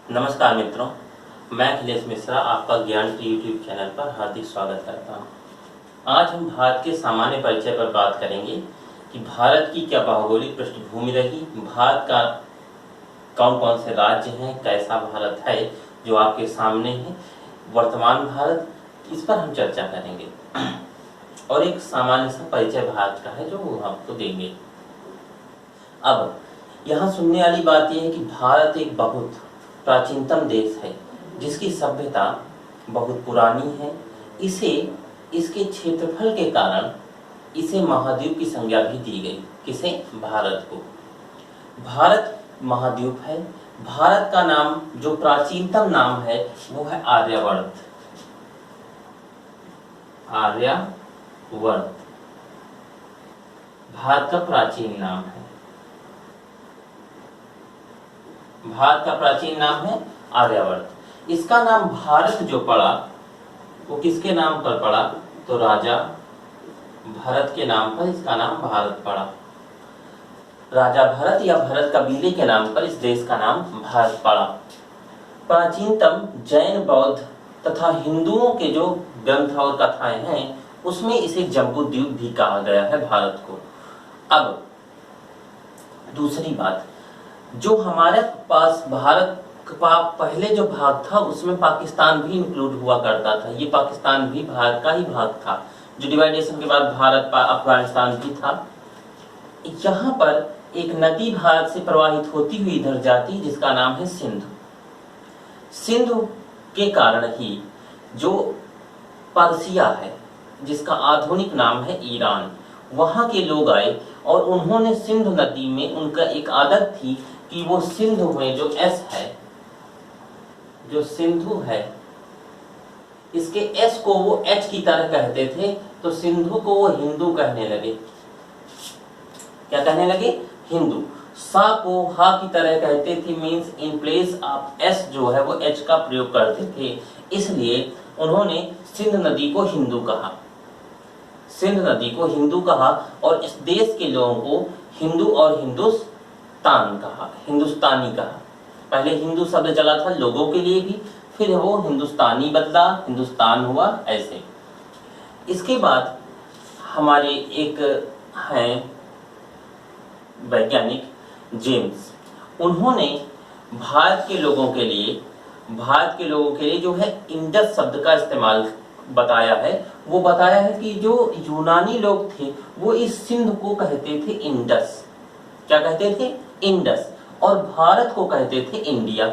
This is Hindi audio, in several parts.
नमस्कार मित्रों, मैं अखिलेश मिश्रा आपका ज्ञान ट्री यूट्यूब चैनल पर हार्दिक स्वागत करता हूं। आज हम भारत के सामान्य परिचय पर बात करेंगे कि भारत की क्या भौगोलिक पृष्ठभूमि रही, भारत का कौन कौन से राज्य हैं, कैसा भारत है जो आपके सामने है, वर्तमान भारत, इस पर हम चर्चा करेंगे और एक सामान्य सा परिचय भारत का है जो वो आपको देंगे। अब यहाँ सुनने वाली बात यह है कि भारत एक बहुत प्राचीनतम देश है जिसकी सभ्यता बहुत पुरानी है। इसे इसके क्षेत्रफल के कारण इसे महाद्वीप की संज्ञा भी दी गई। किसे? भारत को। भारत महाद्वीप है। भारत का नाम जो प्राचीनतम नाम है वो है आर्यावर्त। आर्यावर्त भारत का प्राचीन नाम है। भारत का प्राचीन नाम है आर्यावर्त। इसका नाम भारत जो पड़ा वो किसके नाम पर पड़ा? तो राजा भरत के नाम पर इसका नाम भारत पड़ा। राजा भरत या भरत कबीले के नाम पर इस देश का नाम भारत पड़ा। प्राचीनतम जैन, बौद्ध तथा हिंदुओं के जो ग्रंथ और कथाएं हैं उसमें इसे जम्बूद्वीप भी कहा गया है भारत को। अब दूसरी बात, जो हमारे पास भारत का पहले जो भाग था उसमें पाकिस्तान भी इंक्लूड हुआ करता था। ये पाकिस्तान भी भारत का ही भाग था। जो डिवाइडेशन के बाद भारत अफगानिस्तान भी था। यहाँ पर एक नदी भारत से प्रवाहित होती हुई इधर जाती जिसका नाम है सिंधु। सिंधु के कारण ही जो पर्सिया है जिसका आधुनिक नाम है ईरान, वहां के लोग आए और उन्होंने सिंधु नदी में, उनका एक आदत थी कि वो सिंधु में जो एस है, जो सिंधु है, इसके एस को वो एच की तरह कहते थे, तो सिंधु को वो हिंदू कहने लगे। क्या कहने लगे? हिंदू। सा को हा की तरह कहते थे, means in place of S जो है वो एच का प्रयोग करते थे, इसलिए उन्होंने सिंध नदी को हिंदू कहा। सिंध नदी को हिंदू कहा और इस देश के लोगों को हिंदू और हिंदुस्तान कहा, हिंदुस्तानी कहा। पहले हिंदू शब्द चला था लोगों के लिए भी, फिर वो हिंदुस्तानी बदला, हिंदुस्तान हुआ, ऐसे। इसके बाद हमारे एक हैं वैज्ञानिक जेम्स, उन्होंने भारत के लोगों के लिए जो है इंडस शब्द का इस्तेमाल बताया है। वो बताया है कि जो यूनानी लोग थे वो इस सिंध को कहते थे इंडस। क्या कहते थे? इंडस। और भारत को कहते थे इंडिया।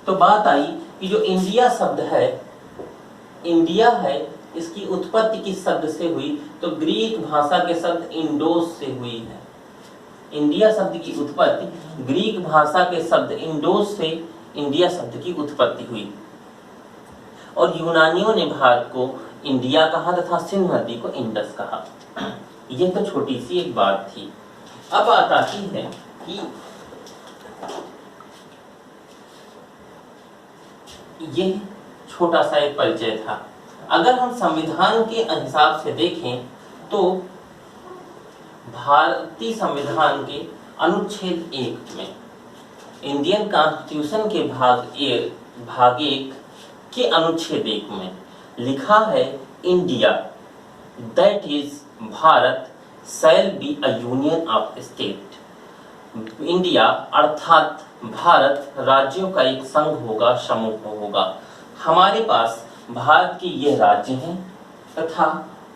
तो बात आई कि जो इंडिया शब्द है, इंडिया है, इसकी उत्पत्ति किस शब्द से हुई? तो ग्रीक भाषा के शब्द इंडोस से हुई है। इंडिया शब्द की उत्पत्ति ग्रीक भाषा के शब्द इंडोस से इंडिया शब्द की उत्पत्ति हुई। और यूनानियों ने भारत को इंडिया कहा तथा सिंधु नदी को इंडस कहा। यह तो छोटी सी एक बात थी। अब बात आती है कि यह छोटा सा एक परिचय था। अगर हम संविधान के हिसाब से देखें तो भारतीय संविधान के अनुच्छेद 1 में, इंडियन कॉन्स्टिट्यूशन के भाग 1 के अनुच्छेद 1 में लिखा है, India that is Bharat shall be a union of state. India अर्थात भारत राज्यों का एक संघ होगा, समूह होगा। हमारे पास भारत के ये राज्य हैं तथा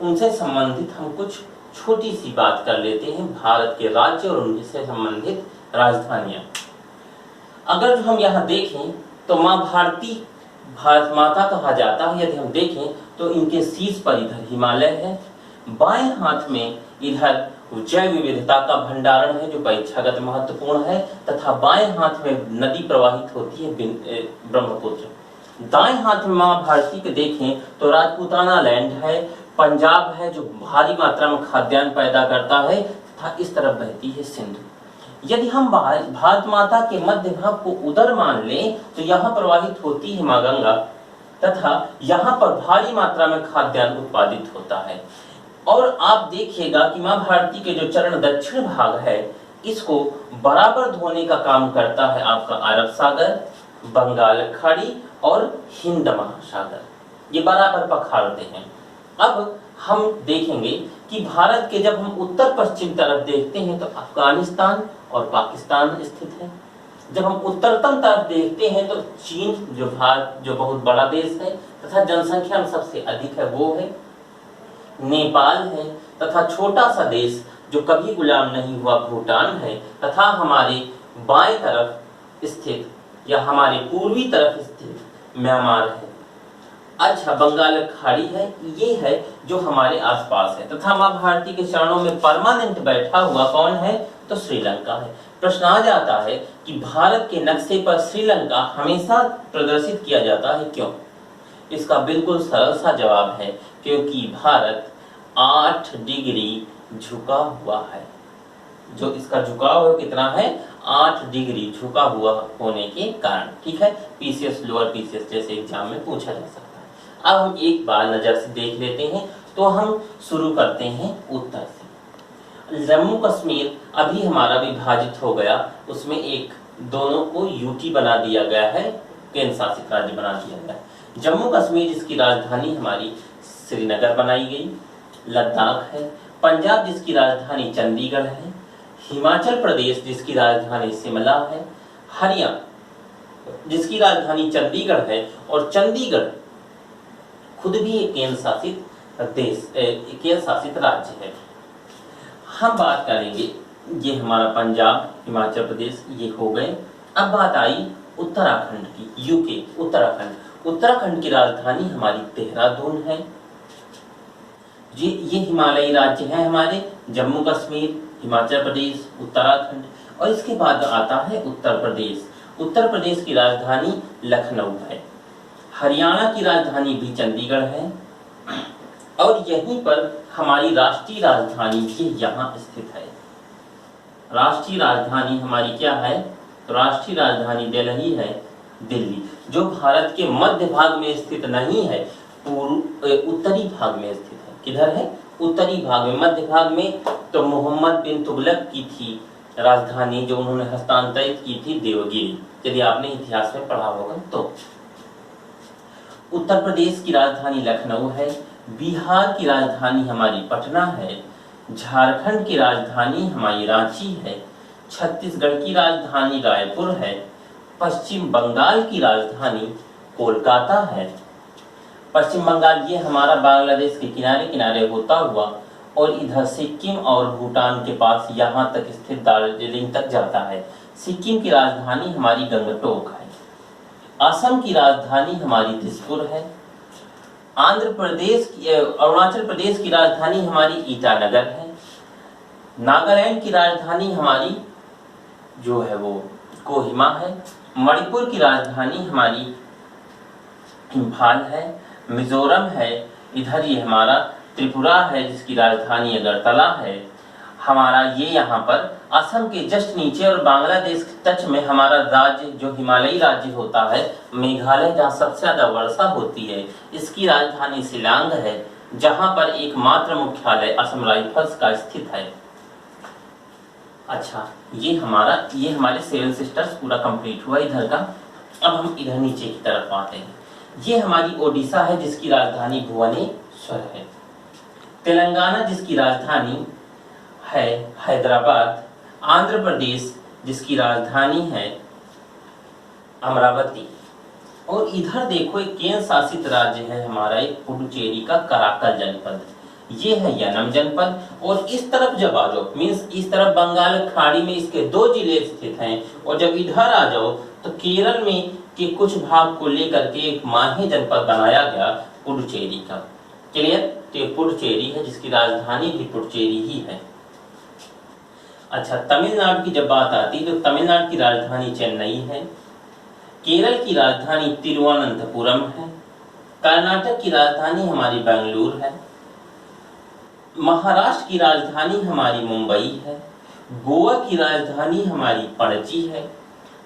उनसे संबंधित हम कुछ छोटी सी बात कर लेते हैं, भारत के राज्य और उनसे संबंधित राजधानियां। अगर हम यहाँ देखें तो माँ भारती भारत माता कहा जाता है। यदि हम देखें तो इनके शीर्ष पर इधर हिमालय है, बाएं हाथ में इधर जैव विविधता का भंडारण है जो परीक्षागत महत्वपूर्ण है, तथा बाएं हाथ में नदी प्रवाहित होती है ब्रह्मपुत्र। दाएं हाथ में माँ भारती के देखें तो राजपूताना लैंड है, पंजाब है जो भारी मात्रा में खाद्यान्न पैदा करता है, तथा इस तरफ बहती है सिंधु। यदि हम भारत माता के मध्य भाग को उदर मान लें तो यहाँ प्रवाहित होती है माँ गंगा, तथा यहाँ पर भारी मात्रा में खाद्यान्न उत्पादित होता है। और आप देखिएगा कि माँ भारती के जो चरण दक्षिण भाग है, इसको बराबर धोने का काम करता है आपका अरब सागर, बंगाल खाड़ी और हिंद महासागर, ये बराबर पखाड़ते हैं। अब हम देखेंगे कि भारत के जब हम उत्तर पश्चिम तरफ देखते हैं तो अफगानिस्तान और पाकिस्तान स्थित है। जब हम उत्तरतम तरफ देखते हैं तो चीन जो भारत जो बहुत बड़ा देश है तथा जनसंख्या में सबसे अधिक है वो है, नेपाल है, तथा छोटा सा देश जो कभी गुलाम नहीं हुआ भूटान है, तथा हमारे बाएं तरफ स्थित या हमारे पूर्वी तरफ स्थित म्यांमार है। अच्छा, बंगाल खाड़ी है, ये है जो हमारे आसपास है, तथा मां भारती के चरणों में परमानेंट बैठा हुआ कौन है, तो श्रीलंका है। प्रश्न आ जाता है कि भारत के नक्शे पर श्रीलंका हमेशा प्रदर्शित किया जाता है, क्यों? इसका बिल्कुल सरल सा जवाब है, क्योंकि भारत 8 डिग्री झुका हुआ है। जो इसका झुकाव है कितना है, 8 डिग्री झुका हुआ होने के कारण। ठीक है, पीसीएस लोअर पीसीएस जैसे एग्जाम में पूछा जा सकता है। अब हम एक बार नजर से देख लेते हैं, तो हम शुरू करते हैं उत्तर से। जम्मू कश्मीर अभी हमारा विभाजित हो गया, उसमें एक दोनों को यूटी बना दिया गया है, केंद्र शासित राज्य बना दिया गया है। जम्मू कश्मीर जिसकी राजधानी हमारी श्रीनगर बनाई गई, लद्दाख है, पंजाब जिसकी राजधानी चंडीगढ़ है, हिमाचल प्रदेश जिसकी राजधानी शिमला है, हरियाणा जिसकी राजधानी चंडीगढ़ है, और चंडीगढ़ खुद भी एक केंद्र शासित देश, केंद्र शासित राज्य है। हम बात करेंगे, ये हमारा पंजाब, हिमाचल प्रदेश ये हो गए। अब बात आई उत्तराखंड की, यूके उत्तराखंड। उत्तराखंड की राजधानी हमारी देहरादून है। ये हिमालयी राज्य हैं हमारे, जम्मू कश्मीर, हिमाचल प्रदेश, उत्तराखंड। और इसके बाद आता है उत्तर प्रदेश। उत्तर प्रदेश की राजधानी लखनऊ है। हरियाणा की राजधानी भी चंडीगढ़ है, और यहीं पर हमारी राष्ट्रीय राजधानी भी यहाँ स्थित है। राष्ट्रीय राजधानी हमारी क्या है, तो राष्ट्रीय राजधानी दिल्ली है, दिल्ली, जो भारत के मध्य भाग में स्थित नहीं है, उत्तरी भाग में स्थित है। किधर है, उत्तरी भाग में, मध्य भाग में तो मोहम्मद बिन तुगलक की थी राजधानी, जो उन्होंने हस्तांतरित की थी देवगिरी, यदि आपने इतिहास में पढ़ा होगा तो। उत्तर प्रदेश की राजधानी लखनऊ है, बिहार की राजधानी हमारी पटना है, झारखंड की राजधानी हमारी रांची है, छत्तीसगढ़ की राजधानी रायपुर है, पश्चिम बंगाल की राजधानी कोलकाता है। पश्चिम बंगाल ये हमारा बांग्लादेश के किनारे किनारे होता हुआ और इधर सिक्किम और भूटान के पास यहाँ तक स्थित दार्जिलिंग तक जाता है। सिक्किम की राजधानी हमारी गंगटोक है। असम की राजधानी हमारी दिसपुर है। आंध्र प्रदेश की, अरुणाचल प्रदेश की राजधानी हमारी ईटानगर है। नागालैंड की राजधानी हमारी जो है वो कोहिमा है। मणिपुर की राजधानी हमारी इम्फाल है। मिजोरम है, इधर ये हमारा त्रिपुरा है जिसकी राजधानी अगरतला है। हमारा ये यहाँ पर असम के जस्ट नीचे और बांग्लादेश के टच में हमारा राज्य जो हिमालयी राज्य होता है मेघालय, जहाँ सबसे ज्यादा वर्षा होती है, इसकी राजधानी शिलांग है, जहाँ पर एकमात्र मुख्यालय असम राइफल्स का स्थित है। अच्छा, ये हमारे 7 सिस्टर्स पूरा कंप्लीट हुआ इधर का। अब हम इधर नीचे की तरफ आते हैं। ये हमारी ओडिशा है जिसकी राजधानी भुवनेश्वर है। तेलंगाना जिसकी राजधानी है हैदराबाद। आंध्र प्रदेश जिसकी राजधानी है अमरावती। और इधर देखो एक केंद्र शासित राज्य है हमारा, एक पुडुचेरी का कराकल जनपद, ये है यनम जनपद। और इस तरफ जब आ जाओ, मीन्स इस तरफ बंगाल खाड़ी में इसके 2 जिले स्थित हैं, और जब इधर आ जाओ तो केरल में के कुछ भाग को लेकर के एक माहे जनपद बनाया गया पुडुचेरी का। क्लियर, तो पुडुचेरी है जिसकी राजधानी भी पुडुचेरी ही है। अच्छा, तमिलनाडु की जब बात आती है तो तमिलनाडु की राजधानी चेन्नई है। केरल की राजधानी तिरुवनंतपुरम है। कर्नाटक की राजधानी हमारी बेंगलुरु है। महाराष्ट्र की राजधानी हमारी मुंबई है। गोवा की राजधानी हमारी पणजी है।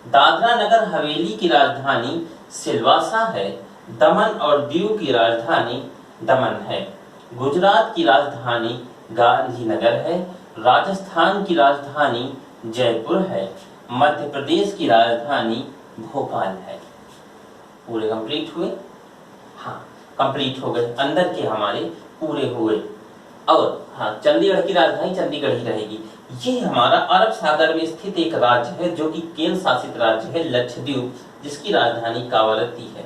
दादरा नगर हवेली की राजधानी सिलवासा है। दमन और दीव की राजधानी दमन है। गुजरात की राजधानी गांधीनगर है। राजस्थान की राजधानी जयपुर है। मध्य प्रदेश की राजधानी भोपाल है। पूरे कंप्लीट हुए, हाँ कंप्लीट हो गए, अंदर के हमारे पूरे हुए। और हाँ, चंडीगढ़ की राजधानी चंडीगढ़ ही रहेगी। ये हमारा अरब सागर में स्थित एक राज्य है जो कि केंद्र शासित राज्य है लक्षद्वीप, जिसकी राजधानी कावरत्ती है।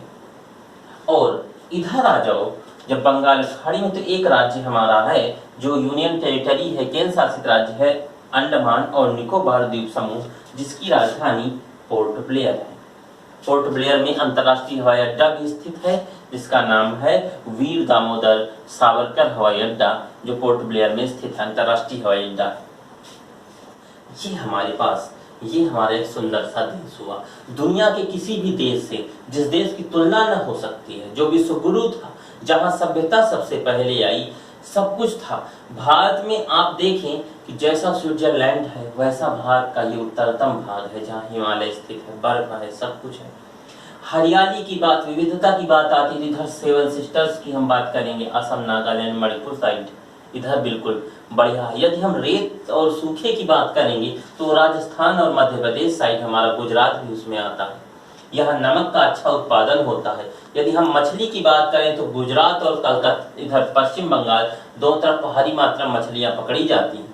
और इधर आ जाओ जब बंगाल खाड़ी में, तो एक राज्य हमारा है जो यूनियन टेरिटरी है, केंद्र शासित राज्य है अंडमान और निकोबार द्वीप समूह, जिसकी राजधानी पोर्ट ब्लेयर है। पोर्ट ब्लेयर में अंतर्राष्ट्रीय हवाई अड्डा भी स्थित है, जिसका नाम है वीर दामोदर सावरकर हवाई अड्डा, जो पोर्ट ब्लेयर में स्थित है, अंतर्राष्ट्रीय हवाई अड्डा। ये हमारे पास, ये हमारा एक सुंदर सा देश हुआ। दुनिया के किसी भी देश से, जिस देश की तुलना न हो सकती है, जो विश्व गुरु था, जहां सभ्यता सबसे पहले आई, सब कुछ था। भारत में आप देखें कि जैसा स्विट्जरलैंड है, वैसा भारत का ये उत्तरतम भाग है, जहाँ हिमालय स्थित है, बर्फ है, सब कुछ है। हरियाली की बात, विविधता की बात आती है, इधर सेवन सिस्टर्स की हम बात करेंगे, असम, नागालैंड, मणिपुर साइड, इधर बिल्कुल बढ़िया है। यदि हम रेत और सूखे की बात करेंगे तो राजस्थान और मध्य प्रदेश साइड, हमारा गुजरात भी उसमें आता है। यहाँ नमक का अच्छा उत्पादन होता है। यदि हम मछली की बात करें तो गुजरात और कलकत्ता, इधर पश्चिम बंगाल, दोनों तरफ भारी मात्रा में मछलियां पकड़ी जाती हैं।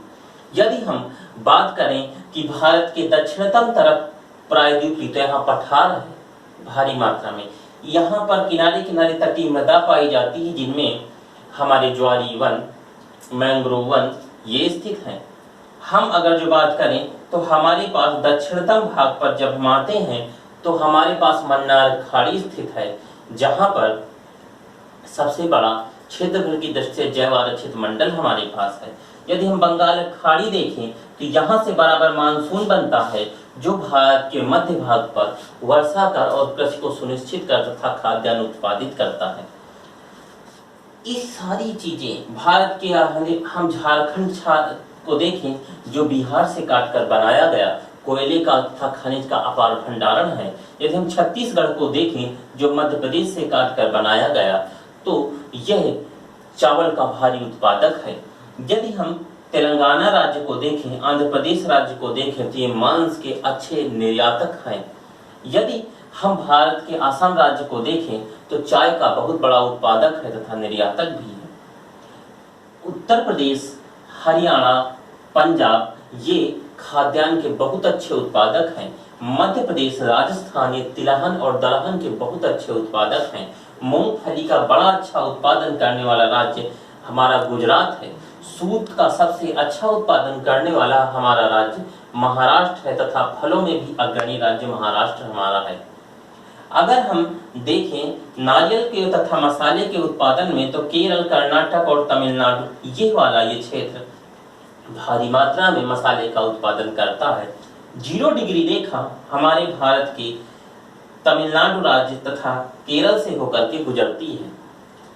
यदि हम बात करें कि भारत के दक्षिणतम तरफ प्रायद्वीपी, तो यहाँ पठार है भारी मात्रा में। यहाँ पर किनारे किनारे तटीय मृदा पाई जाती है, जिनमें हमारे ज्वारी वन, मैंग्रोव वन ये स्थित हैं। हम अगर जो बात करें तो हमारे पास दक्षिणतम भाग पर जब हम आते हैं तो हमारे पास मन्नार खाड़ी स्थित है, जहां पर सबसे बड़ा क्षेत्रफल की दृष्टि से जैव आरक्षित मंडल हमारे पास है। यदि हम बंगाल खाड़ी देखें तो यहाँ से बराबर मानसून बनता है, जो भारत के मध्य भाग पर वर्षा कर और कृषि को सुनिश्चित कर तथा खाद्यान्न उत्पादित करता है। इस सारी चीजें भारत के, हम झारखंड को देखें जो बिहार से काटकर बनाया गया, कोयले का तथा खनिज का अपार भंडारण है। यदि हम छत्तीसगढ़ को देखें जो मध्य प्रदेश से काटकर बनाया गया, तो यह चावल का भारी उत्पादक है। यदि हम तेलंगाना राज्य को देखें, आंध्र प्रदेश राज्य को देखें, तो ये मांस के अच्छे निर्यातक हैं। यदि हम भारत के आसाम राज्य को देखें तो चाय का बहुत बड़ा उत्पादक है तथा निर्यातक भी है। उत्तर प्रदेश, हरियाणा, पंजाब ये खाद्यान्न के बहुत अच्छे उत्पादक हैं। मध्य प्रदेश, राजस्थान ये तिलहन और दलहन के बहुत अच्छे उत्पादक हैं। मूंगफली का बड़ा अच्छा उत्पादन करने वाला राज्य हमारा गुजरात है। सूत का सबसे अच्छा उत्पादन करने वाला हमारा राज्य महाराष्ट्र है तथा फलों में भी अग्रणी राज्य महाराष्ट्र हमारा है। अगर हम देखें नारियल के तथा मसाले के उत्पादन में, तो केरल, कर्नाटक और तमिलनाडु ये वाला ये क्षेत्र भारी मात्रा में मसाले का उत्पादन करता है। 0 डिग्री रेखा हमारे भारत के तमिलनाडु राज्य तथा केरल से होकर के गुजरती है।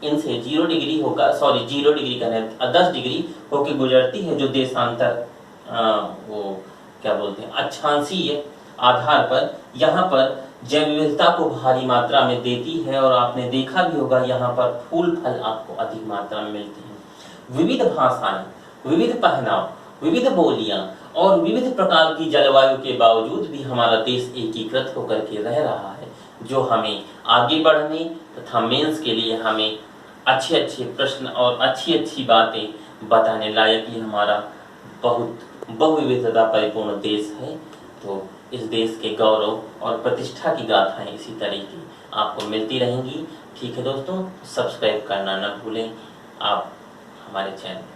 इनसे 0 डिग्री होकर, 0 डिग्री का नहीं 10 डिग्री होकर गुजरती है, जो देशांतर वो क्या बोलते हैं, अक्षांशीय आधार पर यहाँ पर जैव विविधता को भारी मात्रा में देती है। और आपने देखा भी होगा यहाँ पर फूल फल आपको अधिक मात्रा में मिलते हैं। विविध भाषाएं, विविध पहनाव, विविध बोलियां और विविध प्रकार की जलवायु के बावजूद भी हमारा देश एकीकृत होकर के रह रहा है, जो हमें आगे बढ़ने तथा मेंस के लिए हमें अच्छे अच्छे प्रश्न और अच्छी अच्छी बातें बताने लायक ही हमारा बहुत बहुविविधता परिपूर्ण देश है। तो इस देश के गौरव और प्रतिष्ठा की गाथाएं इसी तरीके आपको मिलती रहेंगी। ठीक है दोस्तों, सब्सक्राइब करना न भूलें आप हमारे चैनल।